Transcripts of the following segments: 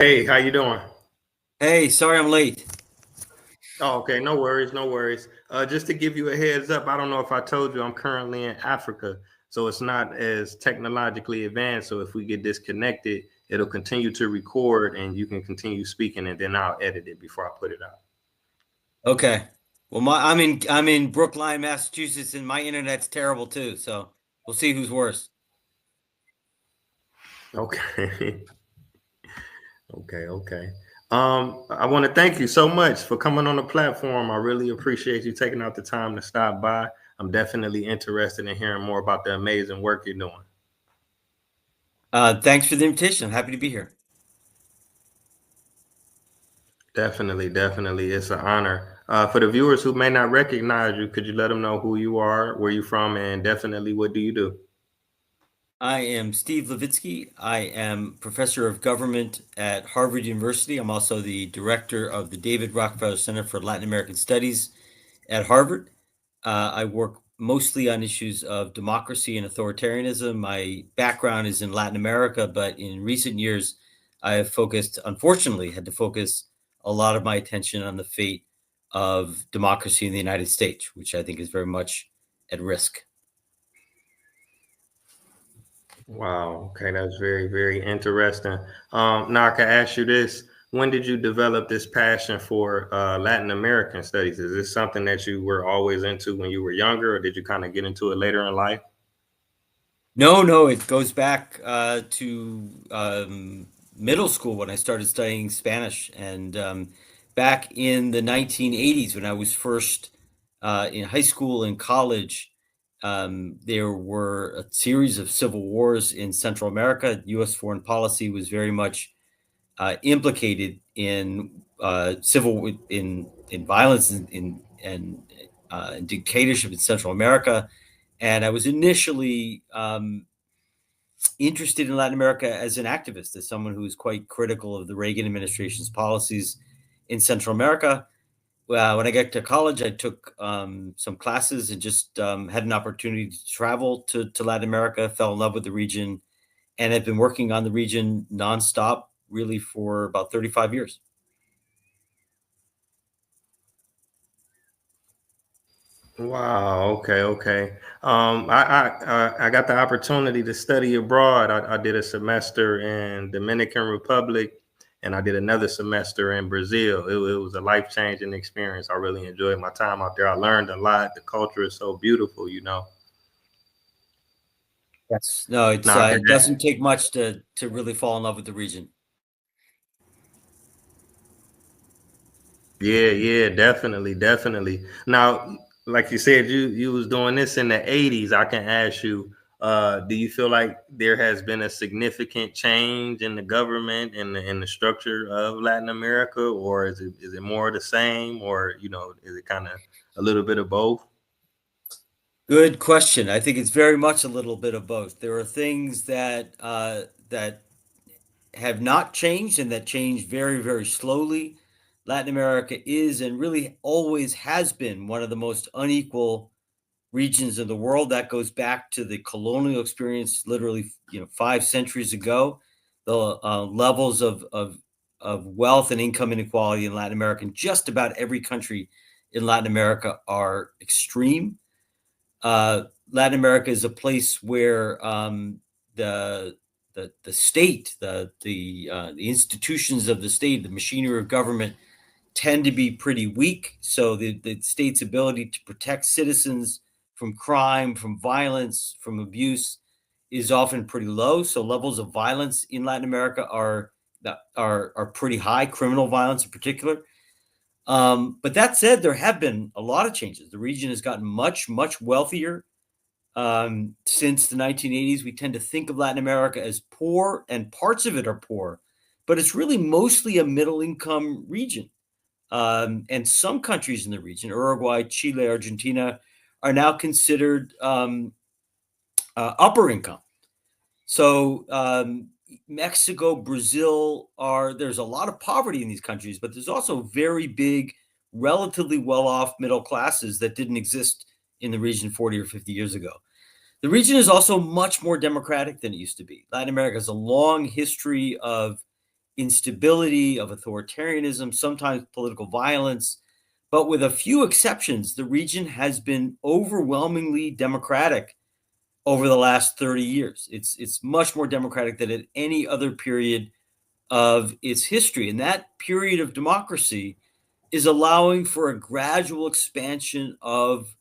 Hey, how you doing? Hey, sorry I'm late. Oh, okay, no worries, no worries. Just to give you a heads up, I don't know if I told you I'm currently in Africa, so it's not as technologically advanced. So if we get disconnected, it'll continue to record, and you can continue speaking, and then I'll edit it before I put it out. Okay. Well, I'm in Brookline, Massachusetts, and my internet's terrible too. So we'll see who's worse. Okay, okay. I want to thank you so much for coming on the platform. I really appreciate you taking out the time to stop by. I'm definitely interested in hearing more about the amazing work you're doing. Thanks for the invitation. I'm happy to be here. Definitely, definitely. It's an honor. For the viewers who may not recognize you, could you let them know who you are, where you're from, and definitely what do you do? I am Steve Levitsky. I am professor of government at Harvard University. I'm also the director of the David Rockefeller Center for Latin American Studies at Harvard. I work mostly on issues of democracy and authoritarianism. My background is in Latin America, but in recent years, I have focused, unfortunately, had to focus a lot of my attention on the fate of democracy in the United States, which I think is very much at risk. Wow. Okay, that's very, very interesting. Now I can ask you this: when did you develop this passion for Latin American studies? Is this something that you were always into when you were younger, or did you kind of get into it later in life? No, no, it goes back to middle school when I started studying Spanish. And back in the 1980s, when I was first in high school and college, there were a series of civil wars in Central America. U.S. foreign policy was very much implicated in civil in violence and dictatorship in Central America. And I was initially interested in Latin America as an activist, as someone who was quite critical of the Reagan administration's policies in Central America. Well, when I got to college, I took some classes and just had an opportunity to travel to Latin America, fell in love with the region, and have been working on the region nonstop really for about 35 years. Wow. Okay. Okay. I got the opportunity to study abroad. I did a semester in Dominican Republic, and I did another semester in Brazil. It was a life changing experience. I really enjoyed my time out there. I learned a lot. The culture is so beautiful. Yes. No, Now, I can it doesn't take much to really fall in love with the region. Yeah, yeah, definitely, definitely. Now, like you said, you was doing this in the '80s. I can ask you, do you feel like there has been a significant change in the government and the structure of Latin America, or is it more the same, or is it kind of a little bit of both? Good question. I think it's very much a little bit of both. There are things that have not changed and that change very, very slowly. Latin America is and really always has been one of the most unequal regions in the world. That goes back to the colonial experience, literally, 5 centuries ago. The levels of wealth and income inequality in Latin America, in just about every country in Latin America, are extreme. Latin America is a place where the the state, the institutions of the state, the machinery of government tend to be pretty weak. So the state's ability to protect citizens from crime, from violence, from abuse is often pretty low. So levels of violence in Latin America are pretty high, criminal violence in particular. But that said, there have been a lot of changes. The region has gotten much, much wealthier since the 1980s. We tend to think of Latin America as poor, and parts of it are poor, but it's really mostly a middle income region. And some countries in the region, Uruguay, Chile, Argentina, are now considered upper income. So Mexico, Brazil there's a lot of poverty in these countries, but there's also very big, relatively well off middle classes that didn't exist in the region 40 or 50 years ago. The region is also much more democratic than it used to be. Latin America has a long history of instability, of authoritarianism, sometimes political violence. But with a few exceptions, the region has been overwhelmingly democratic over the last 30 years. It's much more democratic than at any other period of its history. And that period of democracy is allowing for a gradual expansion of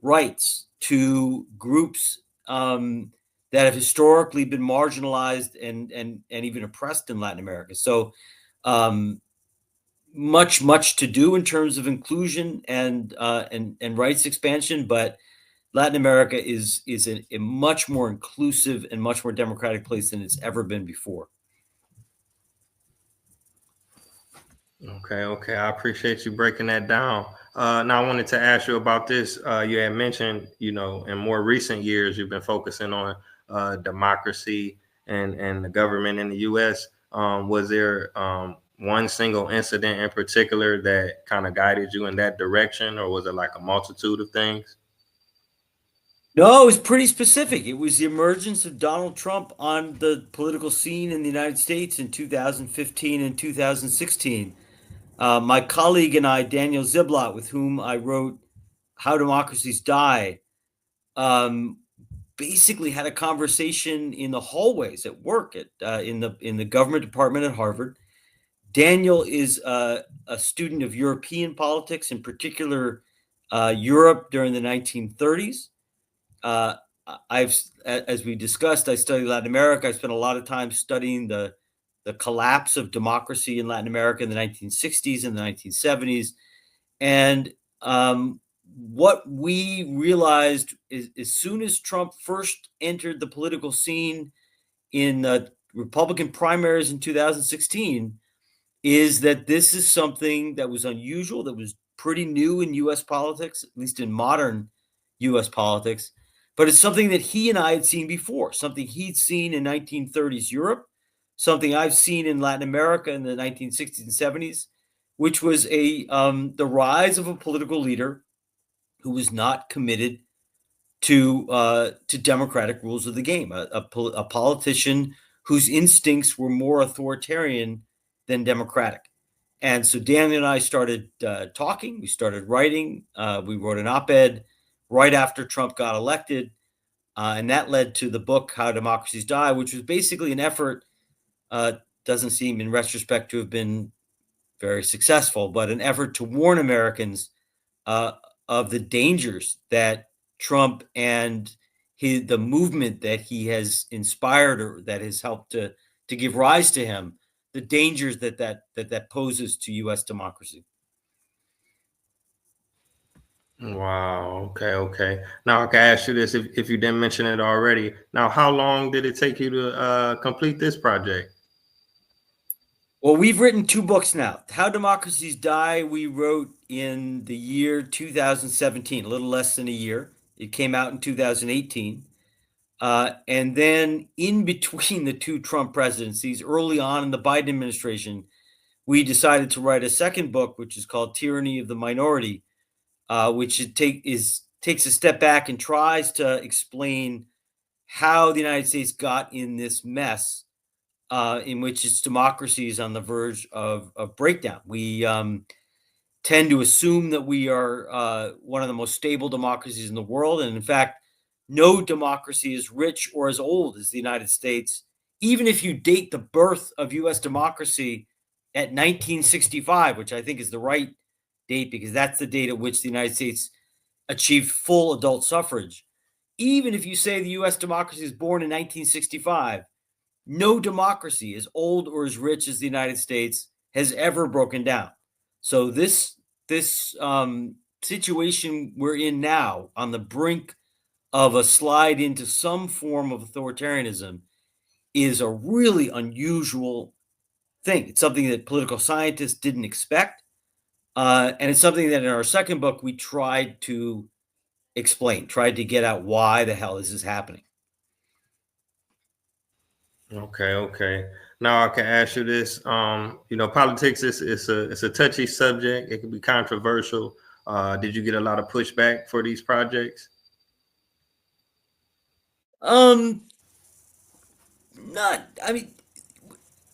rights to groups that have historically been marginalized and even oppressed in Latin America. So um, much to do in terms of inclusion and rights expansion, but Latin America is a much more inclusive and much more democratic place than it's ever been before. Okay, okay. I appreciate you breaking that down. Now, I wanted to ask you about this. You had mentioned, in more recent years, you've been focusing on democracy and the government in the U.S. Was there one single incident in particular that kind of guided you in that direction, or was it like a multitude of things? No, it was pretty specific. It was the emergence of Donald Trump on the political scene in the United States in 2015 and 2016. My colleague and I, Daniel Ziblatt, with whom I wrote How Democracies Die, um, basically had a conversation in the hallways at work in the government department at Harvard. Daniel is a student of European politics, in particular Europe during the 1930s. Uh, as we discussed, I studied Latin America. I spent a lot of time studying the collapse of democracy in Latin America in the 1960s and the 1970s. And what we realized is as soon as Trump first entered the political scene in the Republican primaries in 2016, is that this is something that was unusual, that was pretty new in US politics, at least in modern US politics. But it's something that he and I had seen before, something he'd seen in 1930s Europe, something I've seen in Latin America in the 1960s and 70s, which was the rise of a political leader who was not committed to democratic rules of the game, a politician whose instincts were more authoritarian than democratic. And so Daniel and I started talking. We started writing. We wrote an op-ed right after Trump got elected, and that led to the book "How Democracies Die," which was basically an effort. Doesn't seem, in retrospect, to have been very successful, but an effort to warn Americans uh, of the dangers that Trump and the movement that he has inspired or that has helped to give rise to him, the dangers that poses to U.S. democracy. Wow. Okay. Okay. Now I can ask you this if you didn't mention it already. Now, how long did it take you to complete this project? Well, we've written two books now. How Democracies Die, we wrote in the year 2017, a little less than a year. It came out in 2018. And then in between the two Trump presidencies, early on in the Biden administration, we decided to write a second book, which is called Tyranny of the Minority, which takes a step back and tries to explain how the United States got in this mess in which its democracy is on the verge of breakdown. We tend to assume that we are one of the most stable democracies in the world. And in fact, no democracy is rich or as old as the United States. Even if you date the birth of US democracy at 1965, which I think is the right date because that's the date at which the United States achieved full adult suffrage. Even if you say the US democracy is born in 1965, no democracy as old or as rich as the United States has ever broken down. So this situation we're in now, on the brink of a slide into some form of authoritarianism, is a really unusual thing. It's something that political scientists didn't expect, and it's something that in our second book we tried to explain, tried to get out why the hell this is happening. Okay, okay. Now I can ask you this. Politics is a touchy subject. It can be controversial. Did you get a lot of pushback for these projects? Um, not. I mean,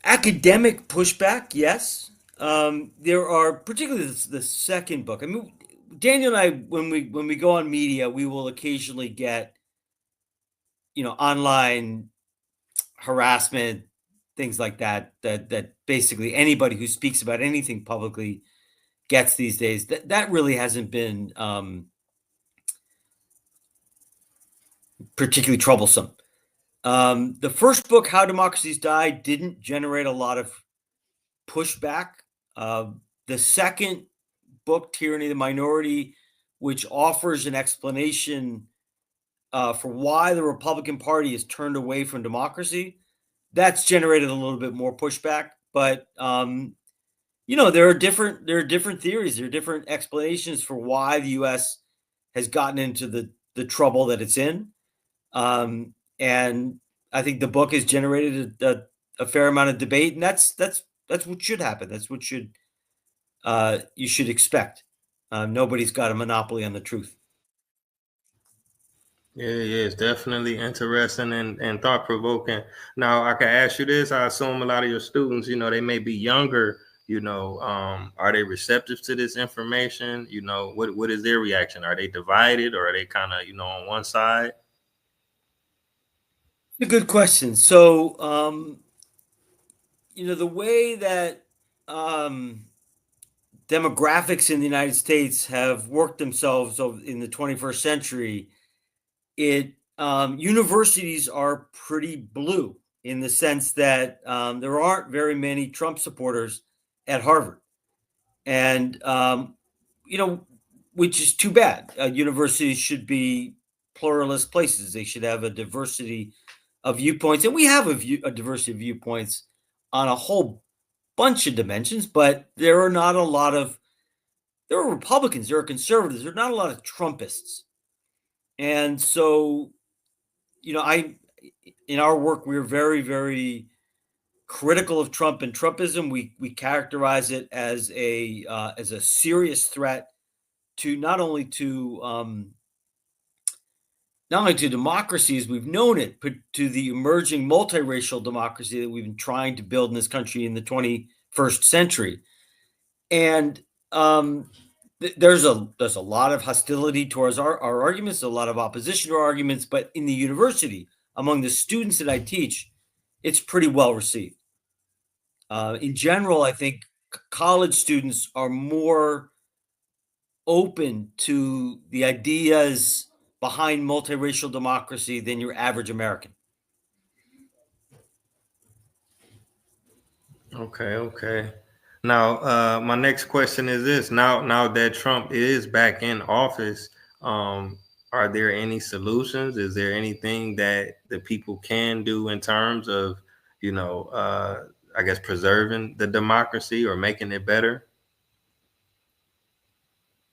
Academic pushback, yes. There are, particularly the second book. I mean, Daniel and I, when we go on media, we will occasionally get, online harassment, things like that. That basically anybody who speaks about anything publicly gets these days. That really hasn't been particularly troublesome. The first book, How Democracies Die, didn't generate a lot of pushback. Uh, the second book, Tyranny of the Minority, which offers an explanation for why the Republican Party has turned away from democracy, that's generated a little bit more pushback. But there are different theories, there are different explanations for why the U.S. has gotten into the trouble that it's in. And I think the book has generated a fair amount of debate, and that's what should happen. That's what you should expect. Nobody's got a monopoly on the truth. Yeah, yeah, it's definitely interesting and thought provoking. Now, I can ask you this. I assume a lot of your students, they may be younger. Are they receptive to this information? What is their reaction? Are they divided, or are they kind of, on one side? A good question. So, the way that um, demographics in the United States have worked themselves in the 21st century, it universities are pretty blue in the sense that there aren't very many Trump supporters at Harvard, and which is too bad. Universities should be pluralist places. They should have a diversity of viewpoints, and we have a diversity of viewpoints on a whole bunch of dimensions. But there are Republicans, there are conservatives, there are not a lot of Trumpists, and so I in our work we're very, very critical of Trump and Trumpism. We characterize it as a serious threat to not only to democracy as we've known it, but to the emerging multiracial democracy that we've been trying to build in this country in the 21st century. And there's a lot of hostility towards our arguments, a lot of opposition to our arguments, but in the university, among the students that I teach, it's pretty well received. In general, I think college students are more open to the ideas behind multiracial democracy than your average American. Okay, okay. Now, my next question is this: now that Trump is back in office, are there any solutions? Is there anything that the people can do in terms of, I guess, preserving the democracy or making it better?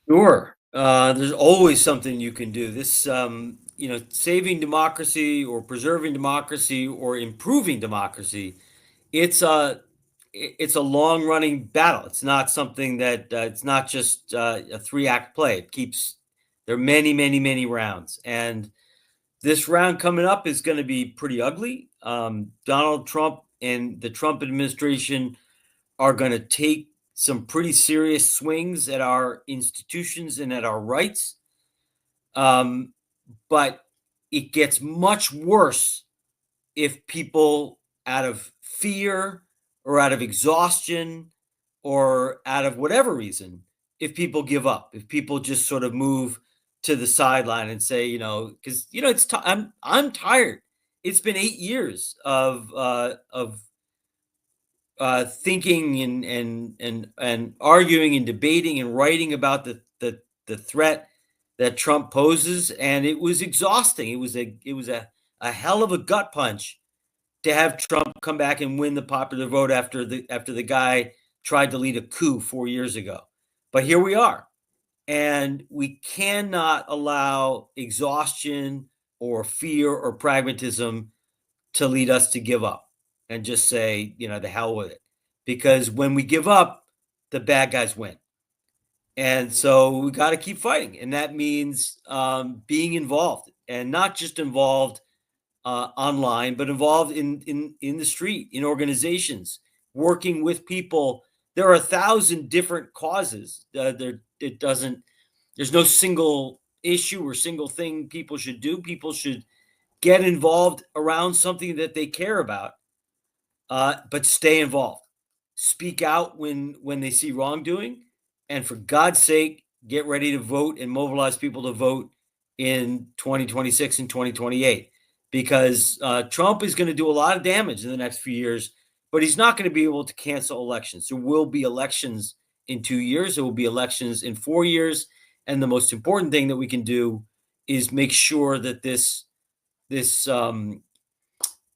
Sure. There's always something you can do. This, saving democracy or preserving democracy or improving democracy, it's a it's a long running battle. It's not something that it's not just a 3 act play. There are many, many, many rounds, and this round coming up is going to be pretty ugly. Donald Trump and the Trump administration are going to take some pretty serious swings at our institutions and at our rights. Um, but it gets much worse if people, out of fear or out of exhaustion or out of whatever reason, if people give up, if people just sort of move to the sideline and say, because I'm tired. It's been 8 years of thinking and arguing and debating and writing about the threat that Trump poses, and it was exhausting. It was a hell of a gut punch to have Trump come back and win the popular vote after the guy tried to lead a coup 4 years ago. But here we are, and we cannot allow exhaustion or fear or pragmatism to lead us to give up and just say, the hell with it. Because when we give up, the bad guys win. And so we got to keep fighting. And that means being involved, and not just involved online, but involved in the street, in organizations, working with people. There are 1,000 different causes. There's no single issue or single thing people should do. People should get involved around something that they care about, but stay involved. Speak out when they see wrongdoing, and for God's sake, get ready to vote and mobilize people to vote in 2026 and 2028, because Trump is going to do a lot of damage in the next few years, but he's not going to be able to cancel elections. There will be elections in 2 years. There will be elections in 4 years, and the most important thing that we can do is make sure that this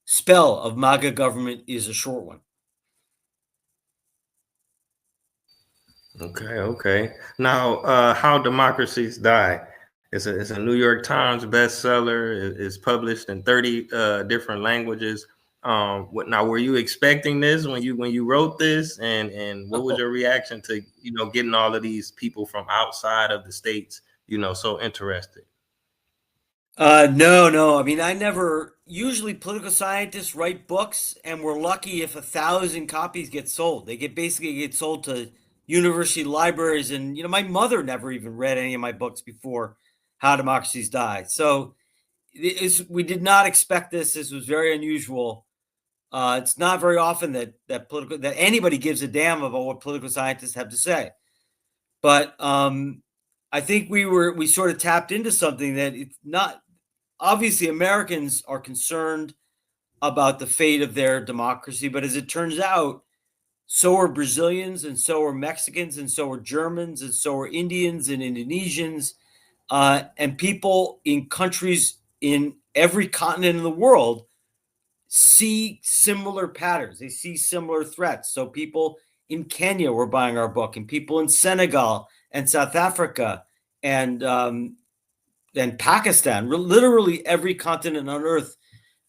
spell of MAGA government is a short one. Okay, okay. Now, How Democracies Die. It's a New York Times bestseller. It's published in 30 different languages. Now, were you expecting this when you wrote this, and what was your reaction to getting all of these people from outside of the states so interested? No. I mean, I never. Usually, political scientists write books, and we're lucky if 1,000 copies get sold. They basically get sold to university libraries, and my mother never even read any of my books before How Democracies Die. So we did not expect this. This was very unusual. It's not very often that anybody gives a damn about what political scientists have to say. But I think we sort of tapped into something that it's not. Obviously, Americans are concerned about the fate of their democracy, but as it turns out, so are Brazilians, and so are Mexicans, and so are Germans, and so are Indians and Indonesians, and people in countries in every continent in the world see similar patterns. They see similar threats. So people in Kenya were buying our book, and people in Senegal and South Africa and Pakistan, literally every continent on earth.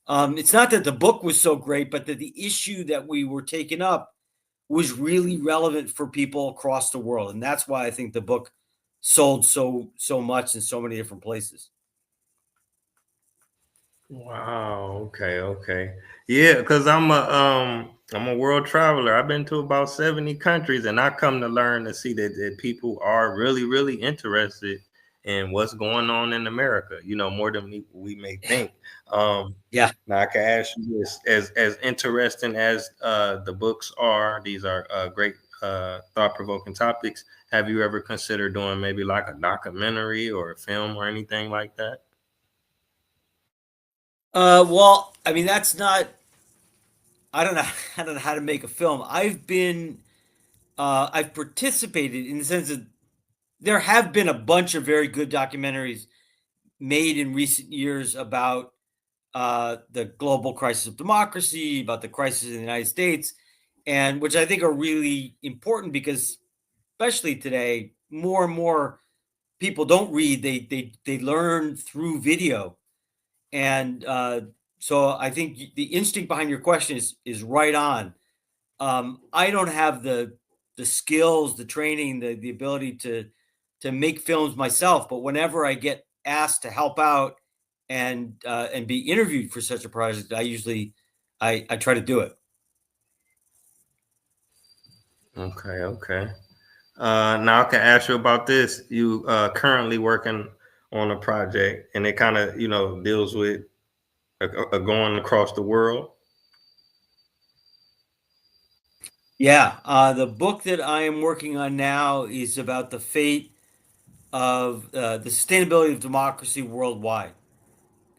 It's not that the book was so great, but that the issue that we were taking up was really relevant for people across the world, and that's why I think the book sold so much in so many different places. Wow. Okay. Okay. Yeah, because I'm a world traveler. I've been to about 70 countries, and I come to learn to see that people are really, really interested in what's going on in America. More than we may think. Um, Yeah. Now I can ask you this: as interesting as the books are, these are great thought provoking topics. Have you ever considered doing maybe like a documentary or a film or anything like that? Well, I mean, that's not. I don't know. I don't know how to make a film. I've participated in the sense that there have been a bunch of very good documentaries made in recent years about the global crisis of democracy, about the crisis in the United States, and which I think are really important because, especially today, more and more people don't read; they learn through video, and so I think the instinct behind your question is right on. I don't have the skills, the training, the ability to make films myself, but whenever I get asked to help out and be interviewed for such a project, I try to do it. Okay. Okay. Now I can ask you about this. You currently working on a project, and it kind of deals with going across the world. Yeah, the book that I am working on now is about the fate of the sustainability of democracy worldwide,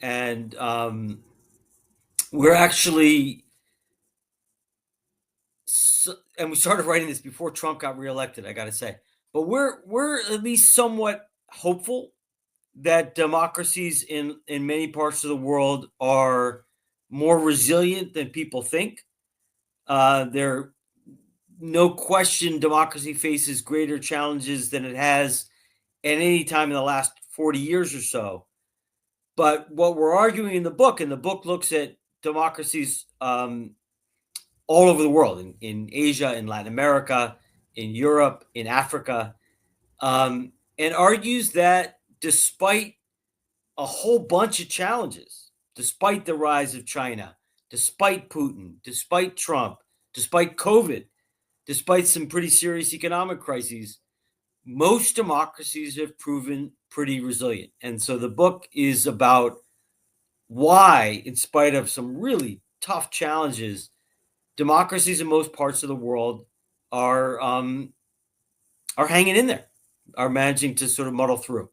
and we're actually and we started writing this before Trump got reelected, I got to say. But we're at least somewhat hopeful that democracies in many parts of the world are more resilient than people think. There, no question, democracy faces greater challenges than it has at any time in the last 40 years or so. But what we're arguing in the book, and the book looks at democracies all over the world, in Asia, in Latin America, in Europe, in Africa, and argues that despite a whole bunch of challenges, despite the rise of China, despite Putin, despite Trump, despite COVID, despite some pretty serious economic crises, most democracies have proven pretty resilient. And so the book is about why, in spite of some really tough challenges, democracies in most parts of the world are hanging in there, are managing to sort of muddle through.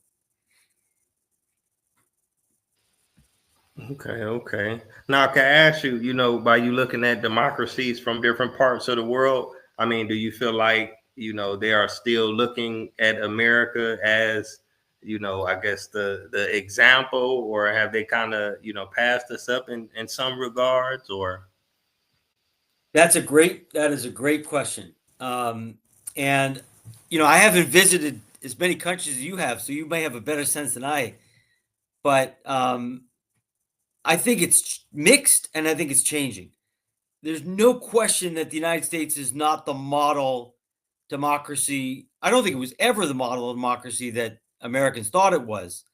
Okay, okay. Now, can I ask you, by you looking at democracies from different parts of the world, I mean, do you feel like, they are still looking at America as, I guess the example, or have they kind of, passed us up in some regards, or? That is a great question. And I haven't visited as many countries as you have, so you may have a better sense than I. But I think it's mixed, and I think it's changing. There's no question that the United States is not the model democracy. I don't think it was ever the model of democracy that Americans thought it was,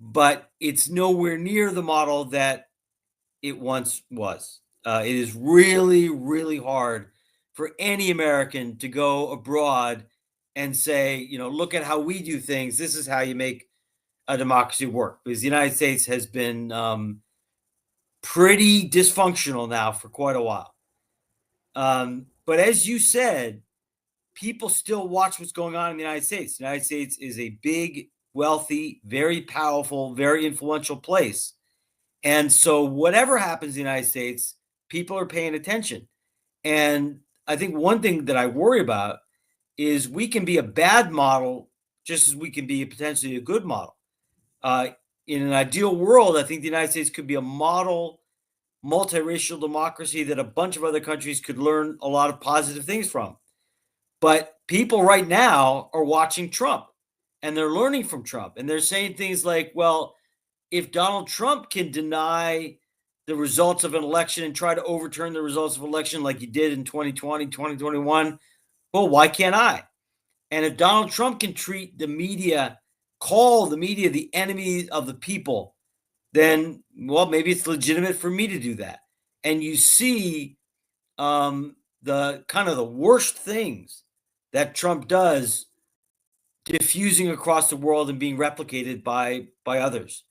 but it's nowhere near the model that it once was. It is really, really hard for any American to go abroad and say, look at how we do things. This is how you make a democracy work. Because the United States has been pretty dysfunctional now for quite a while. But as you said, people still watch what's going on in the United States. The United States is a big, wealthy, very powerful, very influential place. And so whatever happens in the United States, people are paying attention. And I think one thing that I worry about is we can be a bad model just as we can be potentially a good model. In an ideal world, I think the United States could be a model multiracial democracy that a bunch of other countries could learn a lot of positive things from. But people right now are watching Trump and they're learning from Trump. And they're saying things like, well, if Donald Trump can deny the results of an election and try to overturn the results of an election like he did in 2020, 2021, well, why can't I? And if Donald Trump can treat the media, call the media the enemy of the people, then, well, maybe it's legitimate for me to do that. And you see the kind of the worst things that Trump does diffusing across the world and being replicated by others.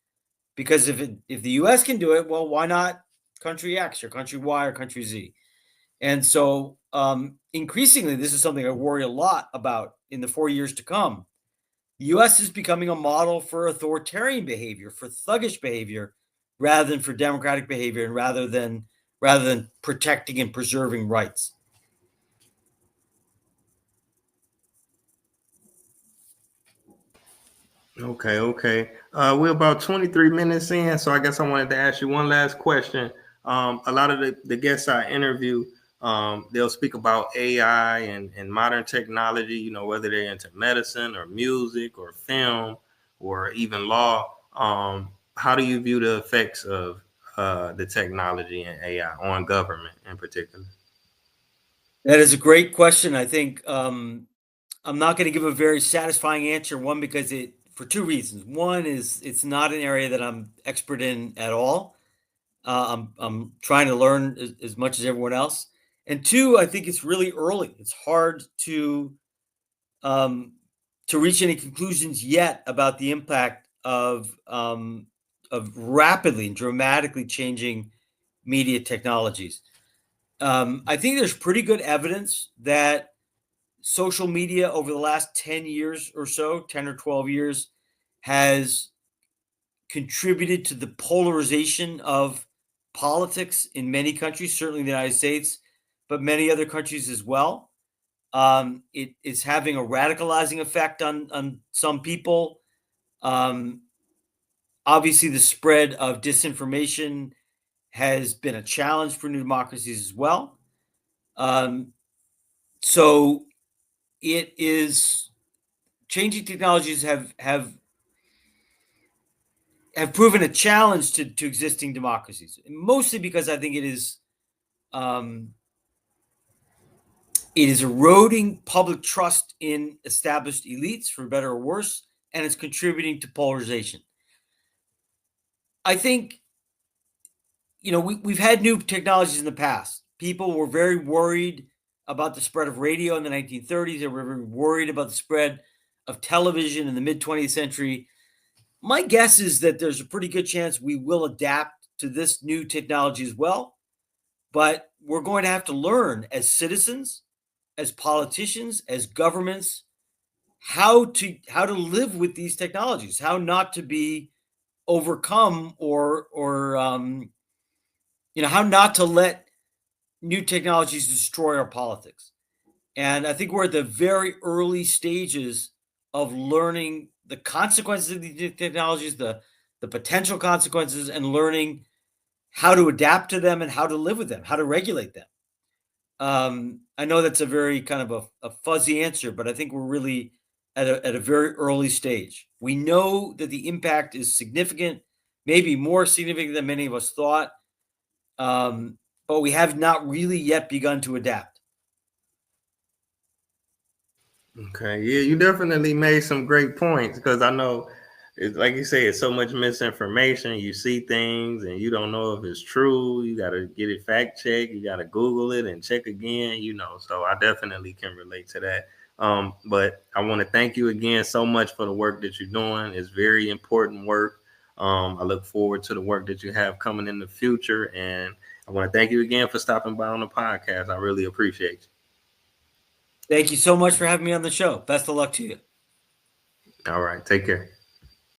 Because if the U.S. can do it, well, why not country X or country Y or country Z? And so increasingly, this is something I worry a lot about in the 4 years to come. The U.S. is becoming a model for authoritarian behavior, for thuggish behavior, rather than for democratic behavior, and rather than protecting and preserving rights. Okay, okay. We're about 23 minutes in, so I guess I wanted to ask you one last question. A lot of the guests I interview, they'll speak about AI and modern technology, whether they're into medicine or music or film or even law. How do you view the effects of the technology and AI on government in particular? That is a great question. I think I'm not going to give a very satisfying answer. One, because for two reasons. One is it's not an area that I'm expert in at all. I'm trying to learn as much as everyone else. And two, I think it's really early. It's hard um, to reach any conclusions yet about the impact of rapidly and dramatically changing media technologies. I think there's pretty good evidence that social media over the last 10 years or so, 10 or 12 years, has contributed to the polarization of politics in many countries, certainly the United States, but many other countries as well. It is having a radicalizing effect on some people. Obviously, the spread of disinformation has been a challenge for new democracies as well. So it is changing technologies have proven a challenge to existing democracies, mostly because I think it is eroding public trust in established elites, for better or worse, and it's contributing to polarization. I think we've had new technologies in the past. People were very worried about the spread of radio in the 1930s. They were very worried about the spread of television in the mid 20th century. My guess is that there's a pretty good chance we will adapt to this new technology as well. But we're going to have to learn as citizens, as politicians, as governments, how to live with these technologies, how not to be overcome, or how not to let new technologies destroy our politics. And I think we're at the very early stages of learning the consequences of these technologies, the potential consequences, and learning how to adapt to them and how to live with them, how to regulate them. I know that's a very kind of a fuzzy answer, but I think we're really at a very early stage. We know that the impact is significant, maybe more significant than many of us thought, but we have not really yet begun to adapt. Okay, yeah, you definitely made some great points because I know, it's like you say, it's so much misinformation. You see things and you don't know if it's true. You got to get it fact checked. You got to Google it and check again. So I definitely can relate to that. But I want to thank you again so much for the work that you're doing. It's very important work. I look forward to the work that you have coming in the future, and I want to thank you again for stopping by on the podcast. I really appreciate you. Thank you so much for having me on the show. Best of luck to you. All right, take care.